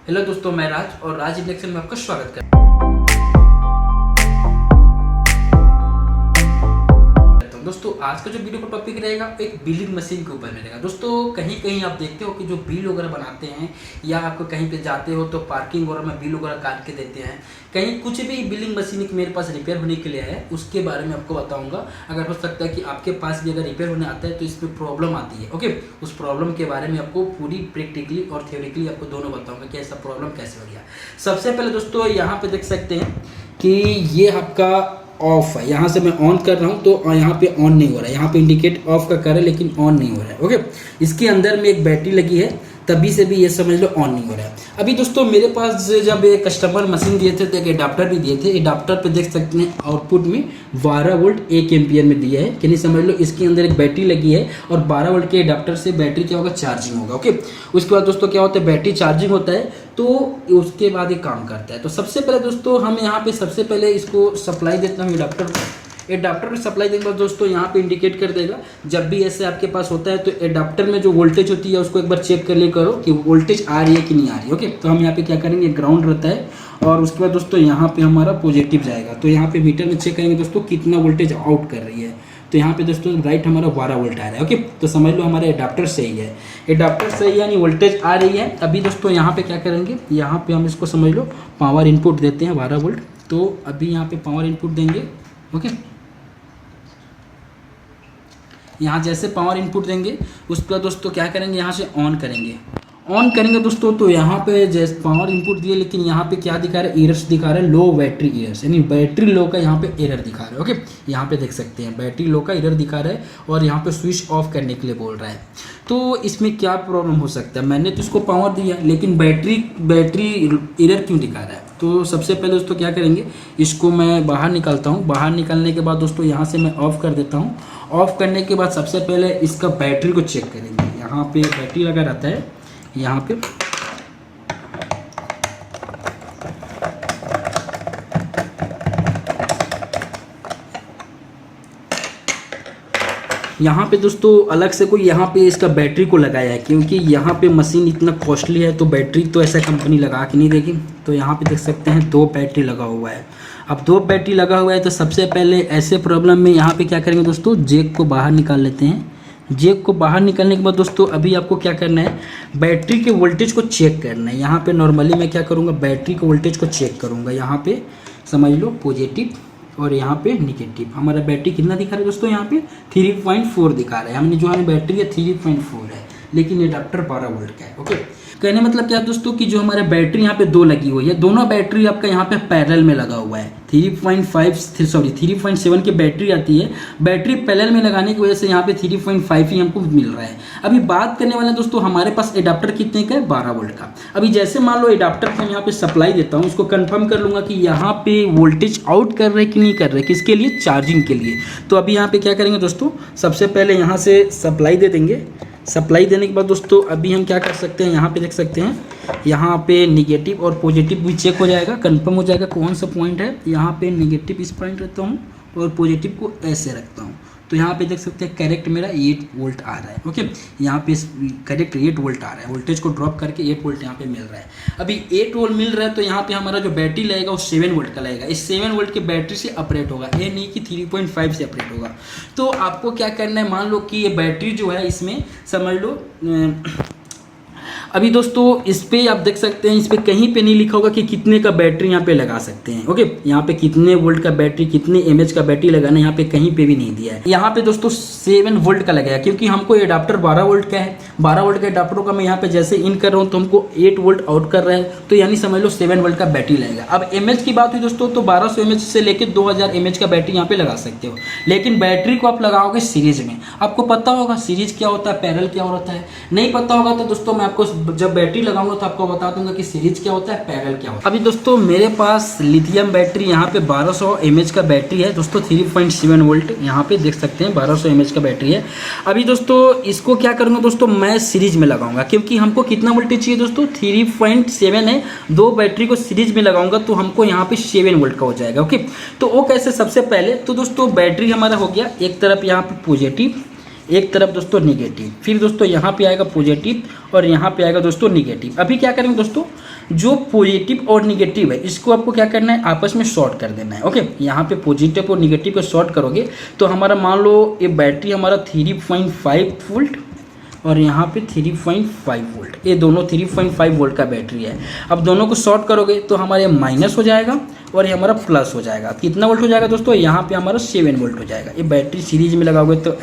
Hello दोस्तों, मैं राज और राज इंडक्शन में आपका स्वागत करता हूँ। दोस्तों आज का जो वीडियो का टॉपिक रहेगा एक बिलिंग मशीन के ऊपर में रहेगा। दोस्तों कहीं कहीं आप देखते हो कि जो बिल वगैरह बनाते हैं या आपको कहीं पे जाते हो तो पार्किंग वगैरह में बिल वगैरह काट के देते हैं। कहीं कुछ भी बिलिंग मशीन एक मेरे पास रिपेयर होने के लिए है, उसके बारे में आपको बताऊंगा। अगर हो सकता है कि आपके पास भी अगर रिपेयर होने आता है तो इसमें प्रॉब्लम आती है। ओके, उस प्रॉब्लम के बारे में आपको पूरी प्रैक्टिकली और थ्योरेटिकली आपको दोनों बताऊंगा कि ऐसा प्रॉब्लम कैसे हो गया। सबसे पहले दोस्तों यहाँ पे देख सकते हैं कि ये आपका ऑफ है। यहाँ से मैं ऑन कर रहा हूँ तो यहाँ पे ऑन नहीं हो रहा है, यहाँ पे इंडिकेट ऑफ का कर रहा है लेकिन ऑन नहीं हो रहा है। ओके, इसके अंदर में एक बैटरी लगी है, तभी से भी ये समझ लो ऑन नहीं हो रहा है। अभी दोस्तों मेरे पास जब एक कस्टमर मशीन दिए थे तो एक एडाप्टर भी दिए थे। एडाप्टर पे देख सकते हैं आउटपुट में 12 वोल्ट 1 एम्पियर में दिया है कि नहीं, समझ लो इसके अंदर एक बैटरी लगी है और 12 वोल्ट के एडाप्टर से बैटरी क्या होगा, चार्जिंग होगा। ओके, उसके बाद दोस्तों क्या होता है, बैटरी चार्जिंग होता है तो उसके बाद ये काम करता है। तो सबसे पहले दोस्तों हम यहाँ पे सबसे पहले इसको सप्लाई देता हूँ एडाप्टर को। एडाप्टर में सप्लाई देने के बाद दोस्तों यहाँ पे इंडिकेट कर देगा। जब भी ऐसे आपके पास होता है तो एडाप्टर में जो वोल्टेज होती है उसको एक बार चेक कर ले करो कि वोल्टेज आ रही है कि नहीं आ रही है। ओके, तो हम यहाँ पे क्या करेंगे, ग्राउंड रहता है और उसके बाद दोस्तों यहाँ पे हमारा पॉजिटिव जाएगा। तो यहाँ पे मीटर में चेक करेंगे दोस्तों कितना वोल्टेज आउट कर रही है। तो यहाँ पे दोस्तों राइट हमारा 12 वोल्ट आ रहा है। ओके, तो समझ लो हमारा एडाप्टर सही है। एडाप्टर सही है यानी वोल्टेज आ रही है। अभी दोस्तों यहाँ पे क्या करेंगे, यहाँ पे हम इसको समझ लो पावर इनपुट देते हैं 12 वोल्ट। तो अभी यहाँ पे पावर इनपुट देंगे। ओके, यहाँ जैसे पावर इनपुट देंगे उसके बाद दोस्तों क्या करेंगे, यहाँ से ऑन करेंगे। ऑन करेंगे दोस्तों तो यहाँ पे जैसे पावर इनपुट दिए लेकिन यहाँ पे क्या दिखा रहा है, एरर्स दिखा रहा है, लो बैटरी एरर्स, यानी बैटरी लो का यहाँ पे एरर दिखा रहा है। ओके, यहाँ पे देख सकते हैं बैटरी लो का एरर दिखा रहा है और यहाँ पे स्विच ऑफ करने के लिए बोल रहा है। तो इसमें क्या प्रॉब्लम हो सकता है, मैंने तो इसको पावर दिया लेकिन बैटरी एरर क्यों दिखा रहा है। तो सबसे पहले दोस्तों क्या करेंगे, इसको मैं बाहर निकालता हूँ। बाहर निकालने के बाद दोस्तों यहाँ से मैं ऑफ कर देता हूँ। ऑफ करने के बाद सबसे पहले इसका बैटरी को चेक करेंगे। यहाँ पे बैटरी लगा रहता है, यहाँ पे दोस्तों अलग से कोई यहाँ पे इसका बैटरी को लगाया है, क्योंकि यहाँ पे मशीन इतना कॉस्टली है तो बैटरी तो ऐसा कंपनी लगा के नहीं देगी। तो यहाँ पे देख सकते हैं 2 बैटरी लगा हुआ है। अब 2 बैटरी लगा हुआ है तो सबसे पहले ऐसे प्रॉब्लम में यहाँ पे क्या करेंगे दोस्तों, जैक को बाहर निकाल लेते हैं। जैक को बाहर निकालने के बाद दोस्तों अभी आपको क्या करना है, बैटरी के वोल्टेज को चेक करना है। यहाँ पे नॉर्मली मैं क्या करूँगा, बैटरी के वोल्टेज को चेक करूँगा। यहाँ पे समझ लो पॉजिटिव और यहाँ पे निगेटिव। हमारा बैटरी कितना दिखा रहा है दोस्तों, यहाँ पे 3.4 दिखा रहा है। हमने जो हमारी बैटरी है 3.4 है लेकिन एडाप्टर 12 वोल्ट का है। ओके, कहने मतलब क्या दोस्तों कि जो हमारे बैटरी यहाँ पे 2 लगी हुई है, दोनों बैटरी आपका यहाँ पे पैरेलल में लगा हुआ है। 3.7 की बैटरी आती है। बैटरी पैरेलल में लगाने की वजह से यहाँ पे 3.5 ही हमको मिल रहा है। अभी बात करने वाले दोस्तों हमारे पास एडाप्टर कितने का है, 12 वोल्ट का। अभी जैसे मान लो एडाप्टर को यहाँ पे सप्लाई देता हूँ, इसको कंफर्म कर लूंगा कि यहाँ पे वोल्टेज आउट कर रहे कि नहीं कर रहे, किसके लिए, चार्जिंग के लिए। तो अभी यहाँ पे क्या करेंगे दोस्तों, सबसे पहले यहाँ से सप्लाई दे देंगे। सप्लाई देने के बाद दोस्तों अभी हम क्या कर सकते हैं, यहाँ पे देख सकते हैं यहाँ पे निगेटिव और पॉजिटिव भी चेक हो जाएगा, कंफर्म हो जाएगा कौन सा पॉइंट है। यहाँ पे निगेटिव इस पॉइंट रखता हूँ और पॉजिटिव को ऐसे रखता हूँ। तो यहाँ पे देख सकते हैं करेक्ट मेरा 8 वोल्ट आ रहा है। ओके, यहाँ पे करेक्ट 8 वोल्ट आ रहा है। वोल्टेज को ड्रॉप करके 8 वोल्ट यहाँ पे मिल रहा है। अभी 8 वोल्ट मिल रहा है तो यहाँ पे हमारा जो बैटरी लगेगा वो 7 वोल्ट का लगेगा। इस 7 वोल्ट की बैटरी से ऑपरेट होगा, ये नहीं कि 3.5 से ऑपरेट होगा। तो आपको क्या करना है, मान लो कि ये बैटरी जो है इसमें समझ लो अभी दोस्तों इस पे आप देख सकते हैं, इस पे कहीं पे नहीं लिखा होगा कि कितने का बैटरी यहाँ पे लगा सकते हैं। ओके, यहाँ पे कितने वोल्ट का बैटरी, कितने एमएच का बैटरी लगाना, यहाँ पे कहीं पे भी नहीं दिया है। यहाँ पे दोस्तों 7 वोल्ट का लगाया क्योंकि हमको एडाप्टर 12 वोल्ट का है। 12 वोल्ट के एडाप्टर का मैं यहाँ पे जैसे इन कर रहा हूँ तो हमको 8 वोल्ट आउट कर रहा है, तो यानी समझ लो 7 वोल्ट का बैटरी लगेगा। अब एमएच की बात हुई दोस्तों तो 1200 एमएच से लेकर 2000 एमएच का बैटरी यहाँ पे लगा सकते हो, लेकिन बैटरी को आप लगाओगे सीरीज में। आपको पता होगा सीरीज क्या होता है, पैरेलल क्या होता है, नहीं पता होगा तो दोस्तों मैं आपको जब बैटरी लगाऊंगा तो आपको बता दूंगा कि सीरीज क्या होता है, पैरेलल क्या होता है। अभी दोस्तों मेरे पास लिथियम बैटरी यहाँ पे 1200 mAh का बैटरी है दोस्तों, 3.7 वोल्ट यहाँ पे देख सकते हैं 1200 mAh का बैटरी है। अभी दोस्तों इसको क्या करूँगा दोस्तों, मैं सीरीज में लगाऊंगा क्योंकि हमको कितना वोल्टेज चाहिए दोस्तों, 3.7 है। 2 बैटरी को सीरीज में लगाऊंगा तो हमको यहाँ पे 7 वोल्ट का हो जाएगा। ओके, तो वो कैसे, सबसे पहले तो दोस्तों बैटरी हमारा हो गया एक तरफ यहाँ पे पॉजिटिव, एक तरफ दोस्तों निगेटिव, फिर दोस्तों यहाँ पे आएगा पॉजिटिव और यहाँ पे आएगा दोस्तों निगेटिव। अभी क्या करेंगे दोस्तों, जो पॉजिटिव और निगेटिव है इसको आपको क्या करना है, आपस में शॉर्ट कर देना है। ओके, यहाँ पे पॉजिटिव और निगेटिव को शॉर्ट करोगे तो हमारा मान लो ये बैटरी हमारा 3.5 वोल्ट और यहाँ पे 3.5 वोल्ट, ये दोनों 3.5 वोल्ट का बैटरी है। अब दोनों को शॉर्ट करोगे तो हमारे माइनस हो जाएगा और ये हमारा प्लस हो जाएगा। कितना वोल्ट हो जाएगा दोस्तों, यहाँ पे हमारा 7 वोल्ट हो जाएगा। ये बैटरी सीरीज में लगाओगे तो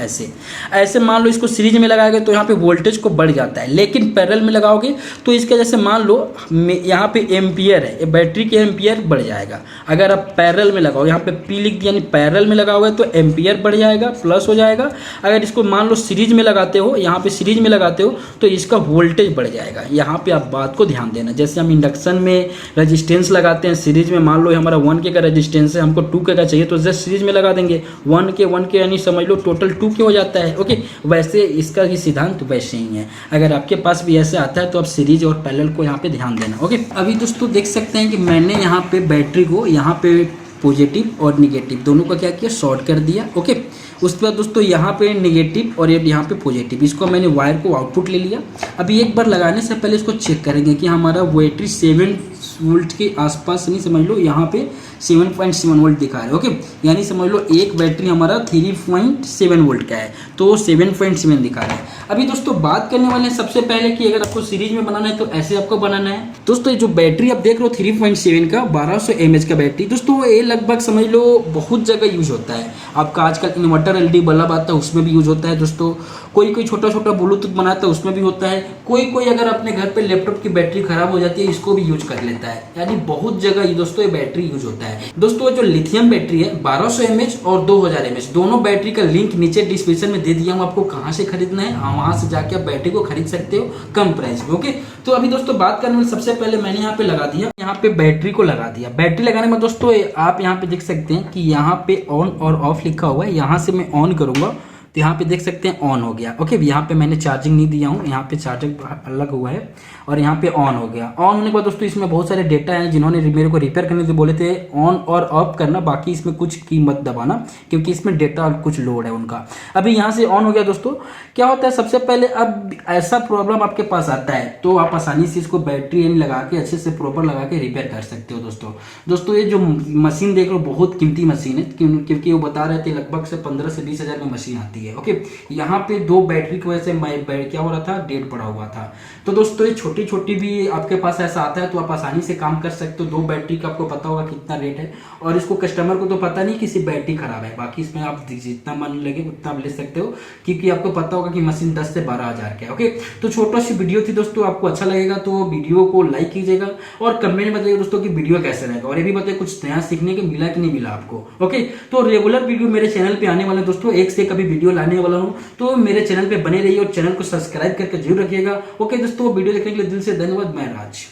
ऐसे मान लो इसको सीरीज में लगाओगे तो यहाँ पे वोल्टेज को बढ़ जाता है, लेकिन पैरेलल में लगाओगे तो इसका जैसे मान लो यहाँ पे एम्पियर है, ये बैटरी के एम्पियर बढ़ जाएगा। अगर आप पैरेलल में लगाओगे, यहाँ पे पी लिख दिया, यानी पैरेलल में लगाओगे तो एम्पियर बढ़ जाएगा, प्लस हो जाएगा। अगर इसको मान लो सीरीज में लगाते हो, यहाँ पे सीरीज में लगाते हो तो इसका वोल्टेज बढ़ जाएगा। यहाँ पे आप बात को ध्यान देना, जैसे हम इंडक्शन में रेजिस्टेंस लगाते हैं सीरीज में, मान लो हमारा 1K का रेजिस्टेंस है, हमको 2K का चाहिए तो जस्ट सीरीज में लगा देंगे, 1K यानी समझ लो टोटल 2K हो जाता है। ओके, वैसे इसका ही सिद्धांत वैसे ही है। अगर आपके पास भी ऐसे आता है तो आप सीरीज और पैरेलल को यहाँ पे ध्यान देना। ओके, अभी दोस्तों देख सकते हैं कि मैंने यहाँ पे बैटरी को यहाँ पे पॉजिटिव और निगेटिव दोनों का क्या किया, शॉर्ट कर दिया। ओके, उसके बाद दोस्तों यहाँ पे निगेटिव और यहाँ पे पॉजिटिव, इसको मैंने वायर को आउटपुट ले लिया। अभी एक बार लगाने से पहले इसको चेक करेंगे कि हमारा बैटरी 7 वोल्ट के आसपास, नहीं समझ लो यहाँ पे 7.7 वोल्ट दिखा रहा है। ओके, यानी समझ लो एक बैटरी हमारा 3.7 वोल्ट का है तो 7.7 दिखा रहा है। अभी दोस्तों बात करने वाले हैं सबसे पहले कि अगर आपको सीरीज में बनाना है तो ऐसे आपको बनाना है। दोस्तों ये जो बैटरी आप देख रहे हो 3.7 का 1200 mAh का बैटरी, दोस्तों ये लगभग समझ लो बहुत जगह यूज होता है। आपका आजकल इन्वर्टर LED बल्ब आता है उसमें भी यूज होता है दोस्तों, कोई छोटा छोटा ब्लूटूथ बनाता है उसमें भी होता है, कोई अगर अपने घर पे लैपटॉप की बैटरी खराब हो जाती है इसको भी यूज कर लेता है, यानी बहुत जगह ये दोस्तों ये बैटरी यूज होता है। दोस्तों जो लिथियम बैटरी है 1200 mAh और 2000 mAh दोनों बैटरी का लिंक नीचे डिस्क्रिप्शन में दे दिया हूँ, आपको कहाँ से खरीदना है वहां से जाके आप बैटरी को खरीद सकते हो कम प्राइस में। ओके, तो अभी दोस्तों बात करने में सबसे पहले मैंने यहाँ पे लगा दिया, यहाँ पे बैटरी को लगा दिया। बैटरी लगाने में दोस्तों आप यहाँ पे देख सकते हैं कि यहाँ पे ऑन और ऑफ लिखा हुआ है, यहाँ से मैं ऑन करूंगा तो यहाँ पे देख सकते हैं ऑन हो गया। ओके, यहाँ पे मैंने चार्जिंग नहीं दिया हूँ, यहाँ पे चार्जिंग अलग हुआ है और यहाँ पे ऑन हो गया। ऑन होने के बाद दोस्तों इसमें बहुत सारे डेटा हैं जिन्होंने मेरे को रिपेयर करने से बोले थे ऑन और ऑफ करना, बाकी इसमें कुछ की मत दबाना क्योंकि इसमें डेटा और कुछ लोड है उनका। अभी यहाँ से ऑन हो गया। दोस्तों क्या होता है, सबसे पहले अब ऐसा प्रॉब्लम आपके पास आता है तो आप आसानी से इसको बैटरी लगा के अच्छे से प्रॉपर लगा के रिपेयर कर सकते हो। दोस्तों ये जो मशीन देख रहे हो बहुत कीमती मशीन है क्योंकि वो बता रहे थे लगभग से 15 से 20 हज़ार में मशीन आती है। ओके, यहाँ पे 2 बैटरी की वजह से क्या हो रहा था, डेड पड़ा हुआ था। तो दोस्तों ये छोटी भी आपके पास ऐसा आता है तो आप आसानी से काम कर सकते हो। 2 बैटरी का आपको पता होगा कितना रेट है और इसको कस्टमर को तो पता नहीं किसी बैटरी खराब है, बाकी इसमें आप जितना मन लगे उतना ले सकते हो क्योंकि आपको पता होगा कि मशीन 10 से 12 हज़ार का है। ओके, तो छोटा सी वीडियो थी दोस्तों, आपको अच्छा लगेगा तो वीडियो को लाइक कीजिएगा और कमेंट में बताइए दोस्तों कि वीडियो कैसा रहेगा और ये भी बताइए कुछ नया सीखने को मिला कि नहीं मिला आपको। ओके, तो रेगुलर वीडियो मेरे चैनल पे आने वाले दोस्तों, एक से कभी वीडियो लाने वाला हूँ, तो मेरे चैनल पे बने रहिए और चैनल को सब्सक्राइब करके जरूर रखिएगा। ओके दोस्तों, वीडियो देखने के लिए दिल से धन्यवाद। मैं राज।